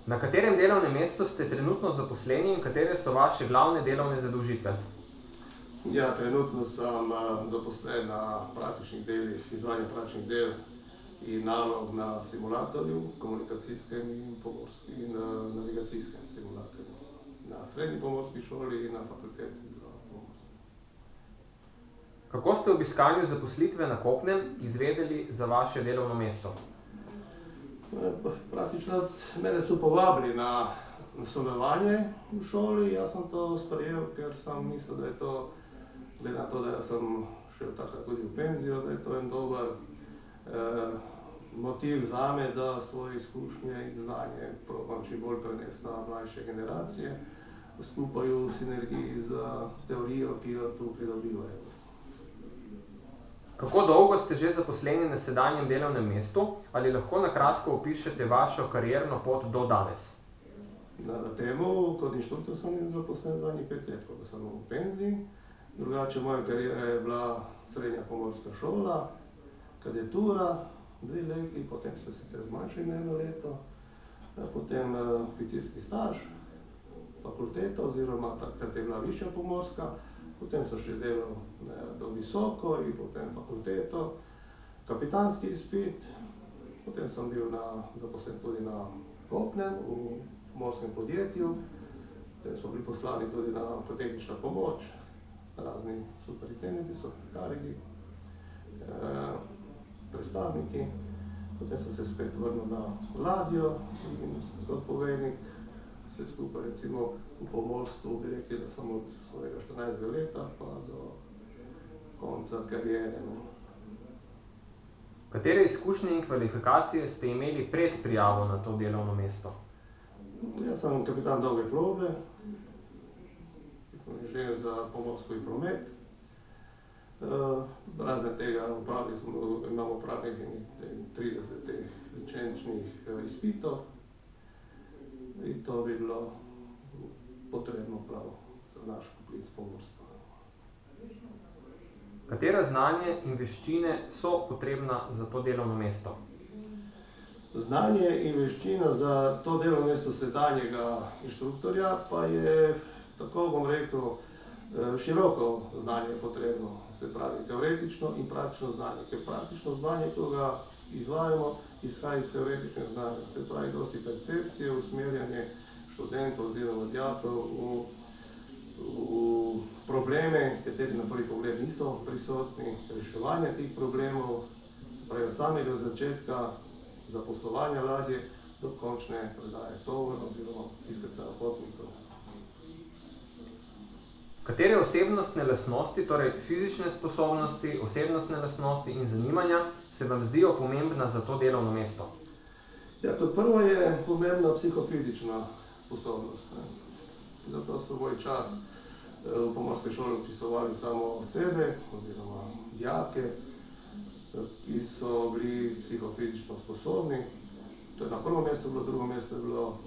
Na katerem delovnem mestu ste trenutno zaposleni in katere so vaše glavne delovne zadolžitve? Ja, trenutno sem zaposlen na praktičnih delih, izvajanju praktičnih del in nalog na simulatorju, komunikacijskem in navigacijskem simulatorju. Na srednji pomorski šoli in na fakulteti za pomorstvo. Kako ste ob iskanju zaposlitve na kopnem izvedeli za vaše delovno mesto? Praktično mene so povabili na sodelovanje v šoli, jaz sem to sprejel, ker sem mislil, da je to, glede na to, da sem šel takrat tudi v penzijo, da je to en dober motiv zame, da svoje izkušnje in znanje probam čim bolj prenesti na mlajše generacije, skupaj v sinergiji z teorijo, ki jo tu pridobivajo. Kako dolgo ste že zaposleni na sedanjem delovnem mestu? Ali lahko na kratko opišete vašo karierno pot do danes? Na temu, kot inštruktor sem zaposlen zadnjih 5 let, ko sem v penziji. Drugače moja karijera je bila srednja pomorska šola, kadetura, 2 leti, potem se sicer zmanjšali na 1 leto, potem oficirski staž, fakulteta oziroma takrat je bila višja pomorska, potem so še delal do visoko in potem fakulteto, kapitanski izpit, potem sem bil zaposlen tudi na kopnem v pomorskem podjetju, potem smo bili poslani tudi na tehnična pomoč, razni superintendenti, superkarigi, predstavniki, potem sem se spet vrnil na ladjo in kot poveljnik, vse skupaj recimo v pomorstvu bi rekli, da sem od svojega 14. leta pa do konca kariere. Katere izkušnje in kvalifikacije ste imeli pred prijavo na to delovno mesto? Jaz sem kapitan dolge plovbe, inženir za pomorsko in promet. Razen tega imamo opravljenih 30 licenčnih izpitov in to bi bilo potrebno prav za naš poklic pomorstva. Katera znanja in veščine so potrebna za to delovno mesto? Znanje in veščina za to delovno mesto sedanjega inštruktorja pa je, tako bom rekel, široko znanje potrebno, se pravi teoretično in praktično znanje, ker praktično znanje, ko ga izvajamo, izhaja iz teoretičnega znanja, se pravi dosti percepcije, usmerjanje študentov oziroma dijakov v probleme, kateri na prvi pogled niso prisotni, reševanje teh problemov, se pravi od samega začetka zaposlovanja ladje do končne predaje tovora oziroma izkrcaja potnikov. Katere osebnostne lastnosti, torej fizične sposobnosti, osebnostne lastnosti in zanimanja se vam zdijo pomembna za to delovno mesto? Ja, kot prvo je pomembna psihofizična sposobnost. Zato so moj čas v pomorske šole vpisovali samo sebe oziroma dijake, ki so bili psihofizično sposobni. To je na prvo mesto bilo, drugo mesto je bilo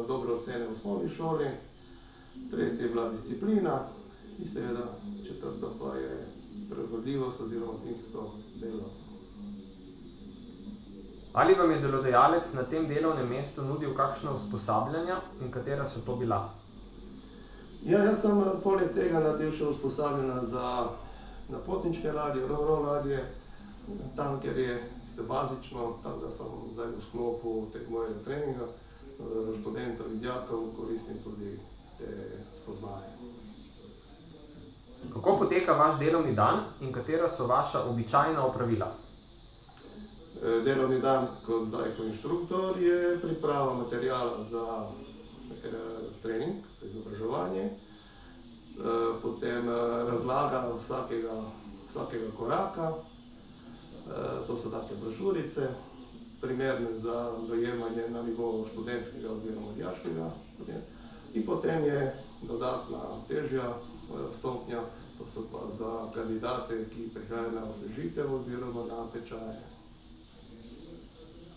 dobre ocene v osnovni šoli, tretje je bila disciplina in seveda četrto pa je prilagodljivost oziroma timsko delo. Ali vam je delodajalec na tem delovnem mestu nudil kakšna usposabljanja in katera so to bila? Ja, jaz sem poleg tega naredil še usposabljanja na potniške ladje, ro-ro ladje, tam, kjer je bazično, tako da sem zdaj v sklopu tega mojega treninga študentov in dijakov koristim tudi te spoznaje. Kako poteka vaš delovni dan in katera so vaša običajna opravila? Delovni dan, kot zdaj kot inštruktor, je priprava materiala za trening, za izobraževanje, potem razlaga vsakega koraka, to so take brošurice, primerne za dojemanje na nivoju študentskega oziroma dijaškega, in potem je dodatna težja stopnja, to so pa za kandidate, ki prihajajo na osvežitev oziroma na tečaje.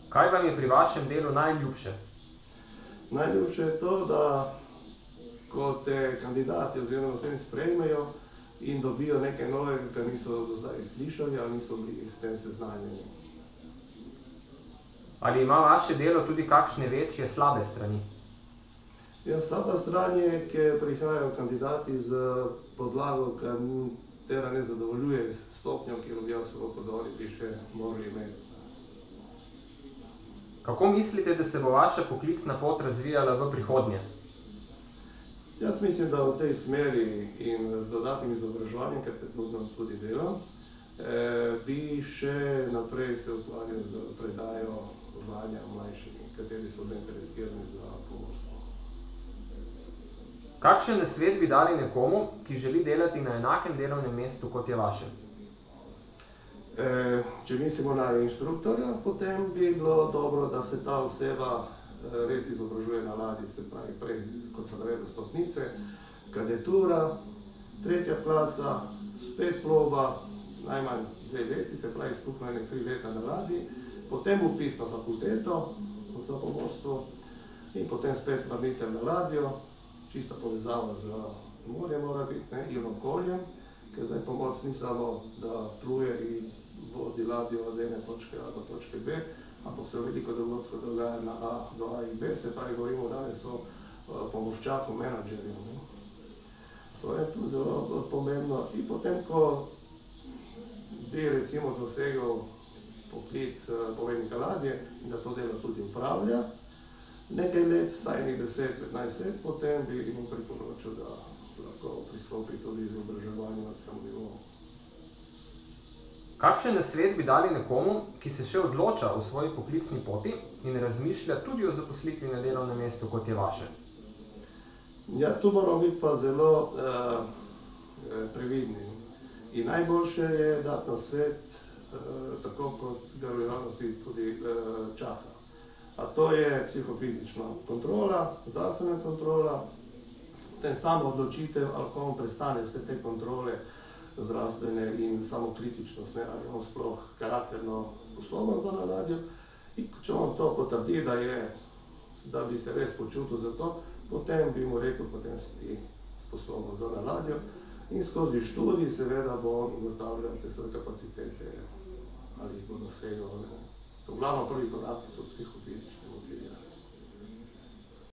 Kaj vam je pri vašem delu najljubše? Najljubše je to, da ko te kandidati oziroma vsem sprejmejo in dobijo nekaj novega, kar niso do zdaj slišali ali niso bili s tem seznanjeni. Ali ima vaše delo tudi kakšne večje slabe strani? Ja, slaba stran je, ker prihajajo kandidati z podlago, katera ne zadovoljuje stopnjo, ki jo po doli bi še morali imeti. Kako mislite, da se bo vaša poklicna pot razvijala v prihodnje? Jaz mislim, da v tej smeri in z dodatnim izobraževanjem, ker trenutno tudi delam, bi še naprej se ukvarjal z predajo znanja mlajšim, kateri so zainteresirani za pomorstvo. Kakšen nasvet bi dali nekomu, ki želi delati na enakem delovnem mestu, kot je vaše? Če mislimo na inštruktorja, potem bi bilo dobro, da se ta oseba res izobražuje na ladji, se pravi prej, kot so navedel, stopnice, kadetura, 3. klasa, spet plovba, najmanj 2 leti, se pravi skupno 3 leta na ladji, potem vpis na fakulteto, za pomorstvo, in potem spet vrnitev na ladjo, čista povezava z morjem mora biti, in okoljem, ker zdaj pomorc ni samo, da pluje in vodi ladjo od ene točke A do točke B, ampak se veliko dogodkov dogaja na A do A in B, se pravi, govorimo danes o pomorščaku, menadžerju. To je tu zelo pomembno. In potem, ko bi recimo dosegel poklic poveljnika ladje in da to delo tudi upravlja, nekaj let, vsaj 10-15 let, potem bi jim priporočil, da lahko pristopi tudi izobraževanju na tem nivoju. Kakšen nasvet bi dali nekomu, ki se še odloča o svoji poklicni poti in razmišlja tudi o zaposlitvi na delovnem mestu, kot je vaše? Ja, tu moramo biti pa zelo previdni. In najboljše je dati nasvet, tako kot ga v javnosti tudi čaka. A to je psihofizična kontrola, zdravstvena kontrola, potem samo odločitev, ali komu prestane vse te kontrole zdravstvene in samokritičnost, ali je on sploh karakterno sposoben za na ladjo. In če on to potrdi, da bi se res počutil za to, potem bi mu rekel, potem si ti sposoben za na ladjo. In skozi študij seveda bo on ugotavljal te svoje kapacitete, ali jih bo dosegel. V glavno prvi koraki so psihofizični motivirani.